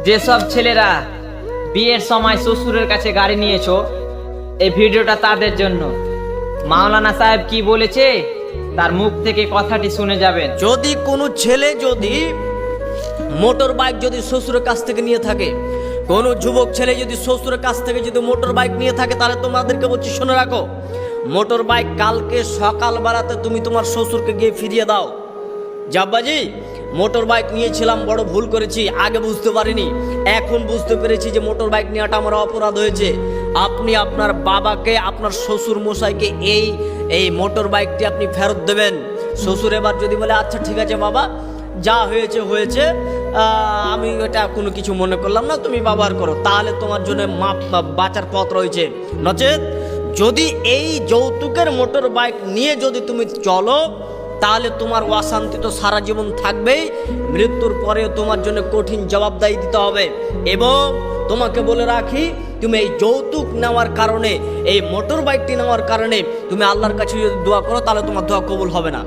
যেসব ছেলেরা বিয়ের সময় শ্বশুরের কাছে গাড়ি নিয়েছো, এই ভিডিওটা তাদের জন্য। মাওলানা সাহেব কি বলেছে তার মুখ থেকে কথাটি শুনে যাবেন। যদি কোনো ছেলে যদি মোটর বাইক যদি শ্বশুরের কাছ থেকে নিয়ে থাকে, কোনো যুবক ছেলে যদি শ্বশুরের কাছ থেকে যদি মোটর বাইক নিয়ে থাকে, তাহলে তোমাদেরকে বলছি শুনে রাখো, মোটর বাইক কালকে সকালবেলাতে তুমি তোমার শ্বশুরকে গিয়ে ফিরিয়ে দাও। জাব্বাজি, মোটর বাইক নিয়েছিলাম, বড় ভুল করেছি, আগে বুঝতে পারিনি, এখন বুঝতে পেরেছি যে মোটর বাইক নেওয়াটা আমার অপরাধ হয়েছে। আপনি আপনার বাবাকে, আপনার শ্বশুর মশাইকে এই মোটর বাইকটি আপনি ফেরত দেবেন। শ্বশুর এবার যদি বলে আচ্ছা ঠিক আছে বাবা, যা হয়েছে হয়েছে, আমি এটা কোনো কিছু মনে করলাম না, তুমি ব্যবহার করো, তাহলে তোমার জন্য বাঁচার পথ রয়েছে। নচেত যদি এই যৌতুকের মোটর বাইক নিয়ে যদি তুমি চলো, তাহলে তোমার অশান্তি তো সারা জীবন থাকবেই, মৃত্যুর পরেও তোমার জন্য কঠিন জবাবদাহি দিতে হবে। এবং তোমাকে বলে রাখি, তুমি এই যৌতুক নেওয়ার কারণে, এই মোটর বাইকটি নেওয়ার কারণে তুমি আল্লাহর কাছে যদি দোয়া করো, তাহলে তোমার দোয়া কবুল হবে না।